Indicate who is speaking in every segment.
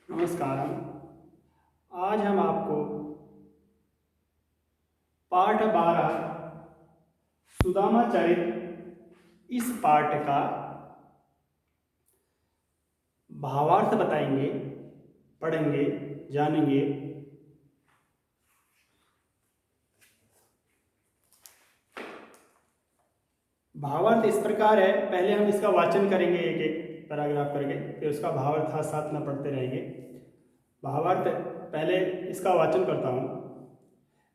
Speaker 1: नमस्कार। आज हम आपको पाठ 12 सुदामा चरित इस पाठ का भावार्थ बताएंगे, पढ़ेंगे, जानेंगे। भावार्थ इस प्रकार है। पहले हम इसका वाचन करेंगे एक एक पैराग्राफ करके, फिर उसका भावार्थ साथ साथ में पढ़ते रहेंगे। भावार्थ पहले इसका वाचन करता हूँ।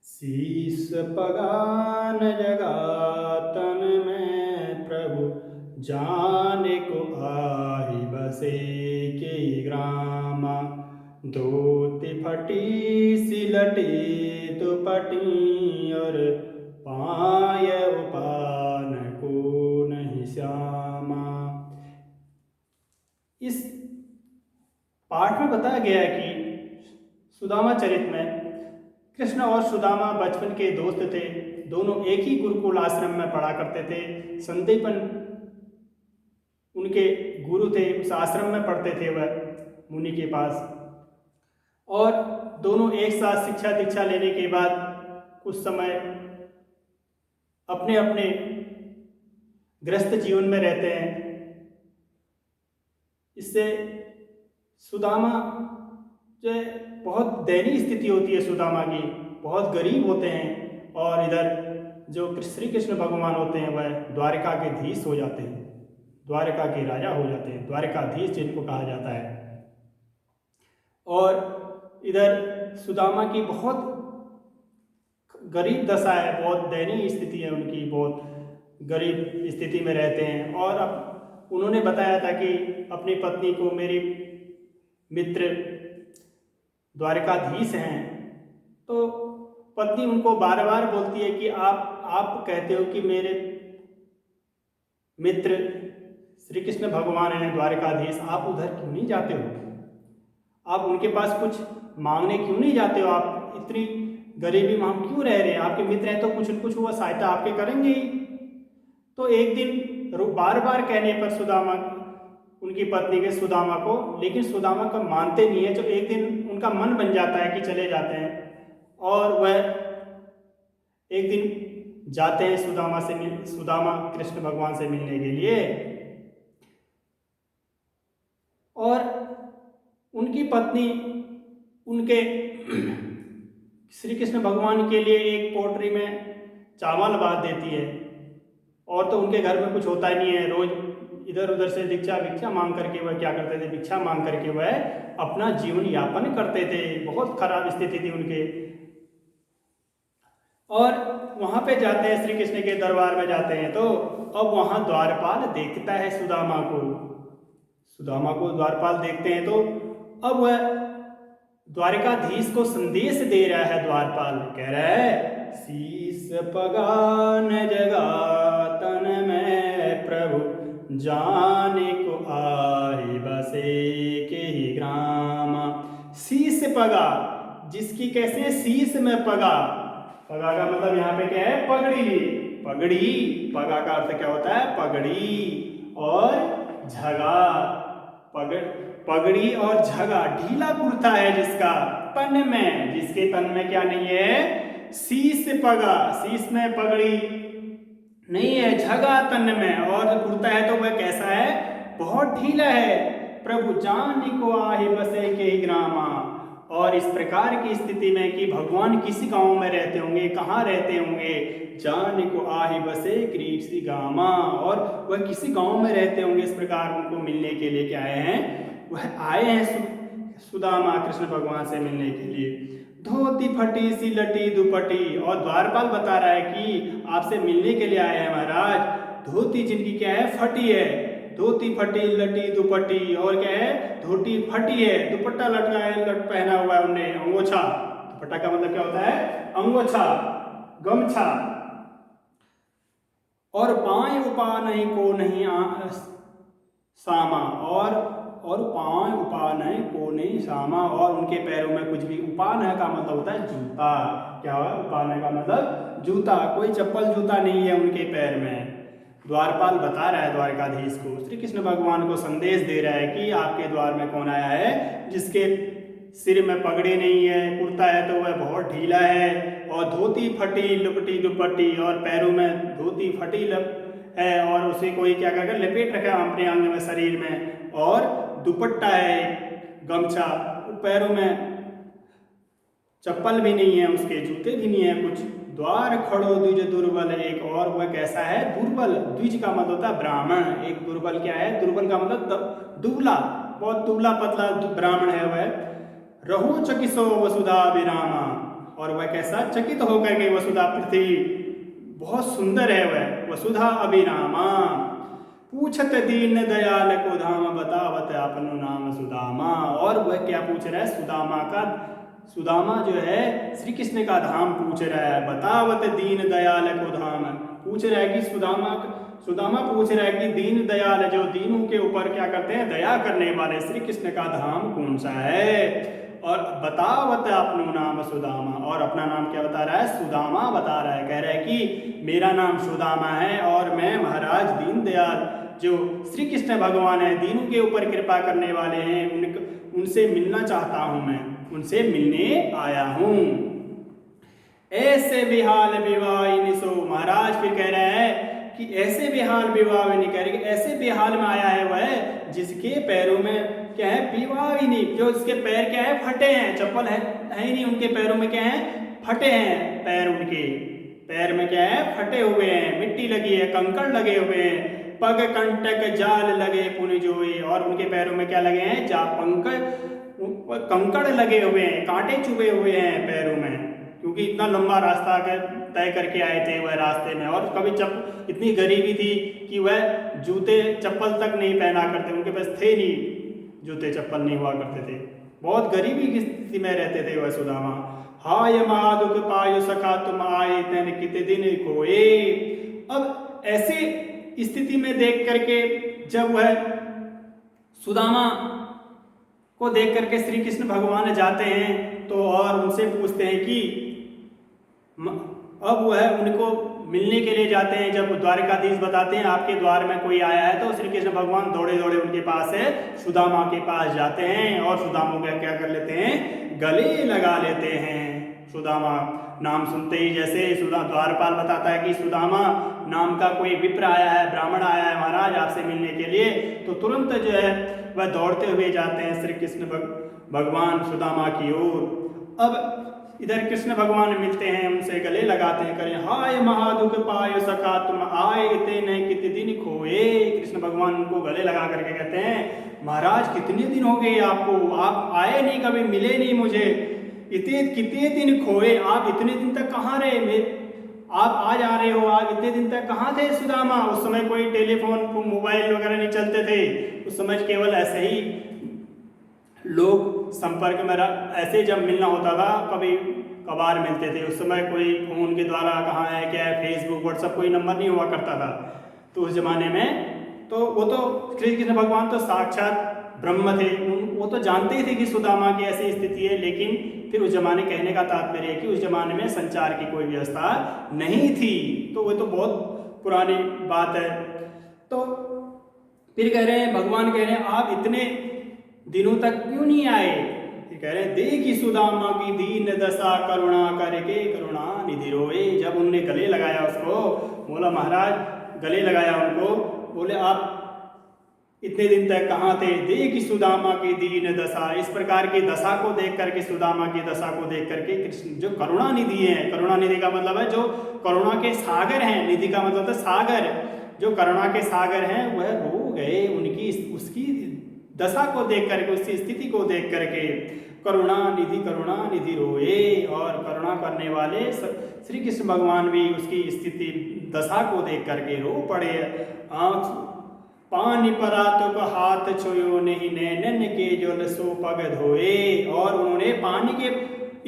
Speaker 1: शीस पगान जगा तन में प्रभु जाने को आई बसे के ग्रामा। धोती फटी सिलटी दुपटी और पाय उपान को नहीं श्यामा। इस पाठ में बताया गया है कि सुदामा चरित में कृष्ण और सुदामा बचपन के दोस्त थे। दोनों एक ही गुरुकुल आश्रम में पढ़ा करते थे। संदीपन उनके गुरु थे, उस आश्रम में पढ़ते थे वह मुनि के पास। और दोनों एक साथ शिक्षा दीक्षा लेने के बाद कुछ समय अपने अपने गृहस्थ जीवन में रहते हैं। इससे सुदामा जो बहुत दयनीय स्थिति होती है सुदामा की, बहुत गरीब होते हैं। और इधर जो श्री कृष्ण भगवान होते हैं वह द्वारिका के धीश हो जाते हैं, द्वारिका के राजा हो जाते हैं, द्वारिकाधीश जिनको कहा जाता है। और इधर सुदामा की बहुत गरीब दशा है, बहुत दयनीय स्थिति है उनकी, बहुत गरीब स्थिति में रहते हैं। और अब उन्होंने बताया था कि अपनी पत्नी को, मेरी मित्र द्वारिकाधीश हैं, तो पत्नी उनको बार बार बोलती है कि आप कहते हो कि मेरे मित्र श्री कृष्ण भगवान हैं द्वारिकाधीश, आप उधर क्यों नहीं जाते हो? आप उनके पास कुछ मांगने क्यों नहीं जाते हो? आप इतनी गरीबी में हम क्यों रह रहे हैं? आपके मित्र हैं तो कुछ वो सहायता आपके करेंगे ही। तो एक दिन बार बार कहने पर सुदामा, उनकी पत्नी के सुदामा को, लेकिन सुदामा का मानते नहीं है। जो एक दिन उनका मन बन जाता है कि चले जाते हैं, और वह एक दिन जाते हैं सुदामा कृष्ण भगवान से मिलने के लिए। और उनकी पत्नी उनके श्री कृष्ण भगवान के लिए एक पोटरी में चावल बांध देती है। और तो उनके घर में कुछ होता ही नहीं है। रोज इधर उधर से भिक्षा मांग करके वह क्या करते थे, भिक्षा मांग करके वह अपना जीवन यापन करते थे। बहुत खराब स्थिति थी उनके। और वहां पे जाते हैं, श्री कृष्ण के दरबार में जाते हैं, तो अब वहां द्वारपाल देखता है सुदामा को द्वारपाल देखते हैं। तो अब वह द्वारिकाधीश को संदेश दे रहा है। द्वारपाल कह रहा है, शीस पगान जगा तन में प्रभु जाने को आई बसे के ही ग्रामा। शीस पगा, जिसकी कैसे शीस में पगा। पगा का मतलब यहाँ पे क्या है? पगड़ी। पगा का अर्थ क्या होता है? पगड़ी। और झगा, पगड़ी और झगा, ढीला कुर्ता है जिसका तन में, जिसके तन में क्या नहीं है? शीस पगा, शीस में पगड़ी नहीं है, झगा तन में। और कुर्ता है तो वह कैसा है? बहुत ढीला है। प्रभु जानी को आहि बसे के ही ग्रामा। और इस प्रकार की स्थिति में कि भगवान किसी गांव में रहते होंगे, कहाँ रहते होंगे? जाने को आहि बसे कृषि गामा। और वह किसी गांव में रहते होंगे। इस प्रकार उनको मिलने के लिए क्या आए हैं? वह आए हैं सुदामा कृष्ण भगवान से मिलने के लिए। धोती फटी सी लटी दुपटी। और द्वारपाल बता रहा है कि आपसे मिलने के लिए आए हैं महाराज। धोती जिनकी क्या है? फटी है। धोती फटी लटी दुपट्टी। और क्या है? धोती फटी है, दुपट्टा लटका है, पहना हुआ है उन्हें, अंगोछा। दुपट्टा का मतलब क्या होता है? अंगोछा, गमछा। और पाए उपा नहीं को नहीं सामा। और पाए उपा नहीं को नहीं सामा। और उनके पैरों में कुछ भी, उपान है का मतलब होता है जूता। क्या हुआ? उपान है का मतलब जूता। कोई चप्पल जूता नहीं है उनके पैर में। द्वारपाल बता रहा है द्वारकाधीश को, श्री कृष्ण भगवान को संदेश दे रहा है कि आपके द्वार में कौन आया है जिसके सिर में पगड़ी नहीं है, कुर्ता है तो वह बहुत ढीला है, और धोती फटी लुपटी दुपट्टी, और पैरों में धोती फटी है, और उसे कोई क्या कर लपेट रखा है अपने अंग में शरीर में, और दुपट्टा है गमछा, पैरों में चप्पल भी नहीं है, उसके जूते भी नहीं है कुछ। द्वार खड़ो द्विज दुर्बल, एक और वह कैसा है दुर्बल, द्विज का मतलब होता है ब्राह्मण, एक दुर्बल क्या है, दुर्बल का मतलब दुबला, बहुत दुबला पतला ब्राह्मण है वह। रहो चकिसो वसुधा विरामा, और वह कैसा चकित होकर के वसुधा पृथ्वी बहुत सुंदर है वह, वसुधा अभिरामा। पूछत दीन दयाल को धाम, बतावत अपनो नाम सुदामा, और वह क्या पूछ रहा है सुदामा का, सुदामा जो है श्री कृष्ण का धाम पूछ रहा है। बतावत दीन दयाल को धाम, पूछ रहा है कि सुदामा पूछ रहा है कि दीन दयाल जो दीनों के ऊपर क्या करते हैं दया करने वाले श्री कृष्ण का धाम कौन सा है। और बतावत अपनो नाम सुदामा, और अपना नाम क्या बता रहा है सुदामा बता रहा है, कह रहा है कि मेरा नाम सुदामा है और मैं महाराज दीन दयाल जो श्री कृष्ण भगवान है दीनों के ऊपर कृपा करने वाले हैं उनसे मिलना चाहता हूं, मैं उनसे मिलने आया हूं। ऐसे बेहाल विवाहिनी सो, महाराज फिर कह रहे हैं कि ऐसे बेहाल विवाह नहीं कह रहे, ऐसे बेहाल में आया है वह जिसके पैरों में क्या है विवाहिनी, जो इसके पैर क्या है फटे हैं, चप्पल है ही नहीं उनके पैरों में, क्या है फटे हैं पैर, उनके पैर में क्या है फटे हुए हैं, मिट्टी लगी है, कंकड़ लगे हुए हैं, पग कंटक जाल लगे पुनि जोई, और उनके पैरों में क्या लगे हैं जा कंकड़ लगे हुए हैं, कांटे चुभे हुए हैं पैरों में, क्योंकि इतना लंबा रास्ता तय करके आए थे वह रास्ते में, और कभी इतनी गरीबी थी कि वह जूते चप्पल तक नहीं पहना करते, उनके पास थे नहीं जूते चप्पल नहीं हुआ करते थे, बहुत गरीबी की स्थिति में रहते थे वह सुदामा। हाय महादुख पायो सखा तुम आए तन कितने दिन खोए। अब ऐसे स्थिति में देख करके जब वह सुदामा को देख करके श्री कृष्ण भगवान जाते हैं तो और उनसे पूछते हैं कि अब वह उनको मिलने के लिए जाते हैं, जब द्वारकाधीश बताते हैं आपके द्वार में कोई आया है, तो श्री कृष्ण भगवान दौड़े दौड़े उनके पास है सुदामा के पास जाते हैं, और सुदामा को क्या कर लेते हैं गले लगा लेते हैं। सुदामा नाम सुनते ही जैसे द्वारपाल बताता है कि सुदामा नाम का कोई विप्र आया है, ब्राह्मण आया है महाराज आपसे मिलने के लिए, तो तुरंत जो है वह दौड़ते हुए जाते हैं श्री कृष्ण भगवान सुदामा की ओर। अब इधर कृष्ण भगवान मिलते हैं, उनसे गले लगाते हैं, करें हाय महादुख पायो सखा तुम आए इतने कितने दिन खोए। कृष्ण भगवान उनको गले लगा करके कहते हैं महाराज कितने दिन हो गए आपको, आप आए नहीं, कभी मिले नहीं मुझे, इतने कितने दिन खोए, आप इतने दिन तक कहाँ रहे, आप आज आ रहे हो, आप इतने दिन तक कहाँ थे सुदामा। उस समय कोई टेलीफोन मोबाइल वगैरह नहीं चलते थे, उस समय केवल ऐसे ही लोग संपर्क में ऐसे जब मिलना होता था कभी कभार मिलते थे, उस समय कोई फोन के द्वारा कहाँ है क्या है, फेसबुक व्हाट्सएप कोई नंबर नहीं हुआ करता था। तो उस जमाने में तो वो तो श्री कृष्ण भगवान तो साक्षात ब्रह्म थे, वो तो जानते ही थे कि सुदामा की ऐसी स्थिति है, लेकिन फिर उस जमाने कहने का तात्पर्य है कि उस जमाने में संचार की कोई व्यवस्था नहीं थी, तो वो तो बहुत पुरानी बात है। तो फिर कह रहे हैं भगवान कह रहे हैं आप इतने दिनों तक क्यों नहीं आए, कह रहे हैं देखी सुदामा की दीन दशा करुणा करके करुणा निधि रोए। जब उनने गले लगाया उसको, बोला महाराज गले लगाया उनको, बोले आप इतने दिन तक कहाँ थे, देखी सुदामा की दीन दशा, इस प्रकार की दशा को देख करके, सुदामा की दशा को देख करके कृष्ण जो करुणा निधि है, करुणा निधि का मतलब है जो करुणा के सागर हैं, निधि का मतलब है सागर, जो करुणा के सागर हैं वह रो गए उनकी उसकी दशा को देख करके, उसकी स्थिति को देख करके। करुणा निधि रोए, और करुणा करने वाले श्री कृष्ण भगवान भी उसकी स्थिति दशा को देख करके रो पड़े। आँख पानी परातों को हाथ छोयो नहीं नैनन के जल सो पग धोए, और उन्होंने पानी के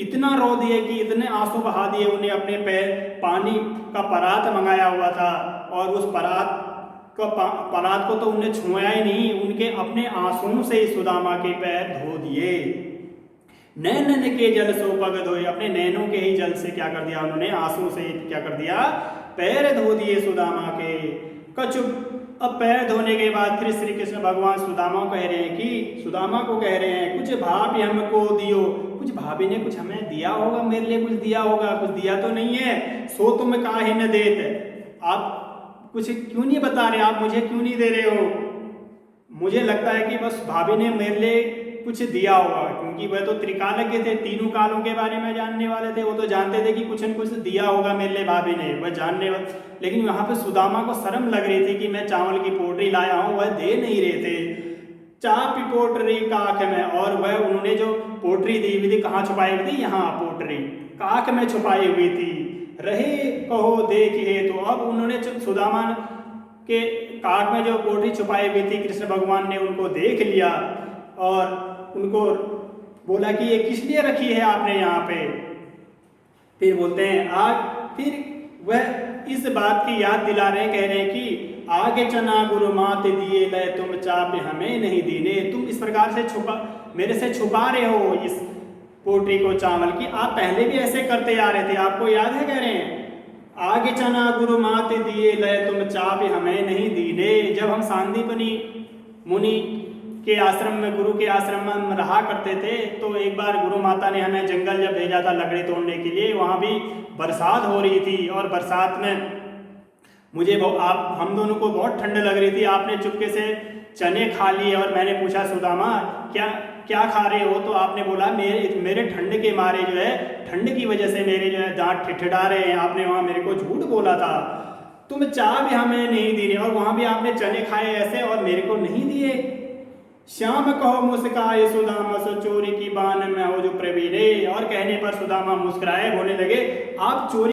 Speaker 1: इतना रो दिए कि इतने आंसू बहा दिए, उन्हें अपने पैर पानी का परात मंगाया हुआ था, और उस परात को तो उन्हें छुआ ही नहीं, उनके अपने आंसुओं से सुदामा के पैर धो दिए। नैनन के जल सो पग धोए, अपने नैनों के ही जल से क्या कर दिया उन्होंने, आंसू से क्या कर दिया पैर धो दिए सुदामा के। कछु अब पैर धोने के बाद फिर श्री कृष्ण भगवान सुदामा को कह रहे हैं कि सुदामा को कह रहे हैं कुछ भाभी हमको दियो। कुछ भाभी ने कुछ हमें दिया होगा, मेरे लिए कुछ दिया होगा, कुछ दिया तो नहीं है। सो तुम काहे न देत, आप कुछ क्यों नहीं बता रहे, आप मुझे क्यों नहीं दे रहे हो। मुझे लगता है कि बस भाभी ने मेरे लिए कुछ दिया होगा, क्योंकि वह तो त्रिकालज्ञ थे, तीनों कालों के बारे में जानने वाले थे। वो तो जानते थे कि कुछ न कुछ दिया होगा मेरे लिए भाभी ने, वह जानने वाले। लेकिन वहाँ पे सुदामा को शर्म लग रही थी कि मैं चावल की पोटली लाया हूँ, वह दे नहीं रहे थे। चापी पोटरी काख में, और वह उन्होंने जो पोटरी दी हुई थी कहाँ छुपाई हुई थी, यहाँ पोटरी काख में छुपाई हुई थी। रहे कहो देखिए, तो अब उन्होंने सुदामा के काख में जो पोटली छुपाई हुई थी कृष्ण भगवान ने उनको देख लिया और उनको बोला कि ये किस लिए रखी है आपने यहाँ पे। फिर बोलते हैं आज फिर वह इस बात की याद दिला रहे, कह रहे हैं कि आगे चना गुरु मात दिए लय तुम चाप हमें नहीं दीने। तुम इस प्रकार से मेरे से छुपा रहे हो इस पोटली को चावल की, आप पहले भी ऐसे करते आ रहे थे, आपको याद है। कह रहे हैं आगे चना गुरु मात दिए लय तुम चाप हमें नहीं दीने। जब हम सांदीपनि मुनि के आश्रम में, गुरु के आश्रम में रहा करते थे, तो एक बार गुरु माता ने हमें जंगल जब भेजा था लकड़ी तोड़ने के लिए, वहाँ भी बरसात हो रही थी और बरसात में मुझे आप हम दोनों को बहुत ठंड लग रही थी। आपने चुपके से चने खा लिए और मैंने पूछा सुदामा क्या क्या खा रहे हो, तो आपने बोला मेरे ठंड के मारे जो है, ठंड की वजह से मेरे जो है दांत ठिठिड़ा रहे हैं। आपने वहाँ मेरे को झूठ बोला था, तुम चाह भी हमें नहीं दी रहे, और वहाँ भी आपने चने खाए ऐसे और मेरे को नहीं दिए। श्याम कहो मुस्काए सुदामा सो चोरी की बान में हो जो प्रवीणे। और कहने पर सुदामा मुस्कुराए, बोलने लगे आप चोरी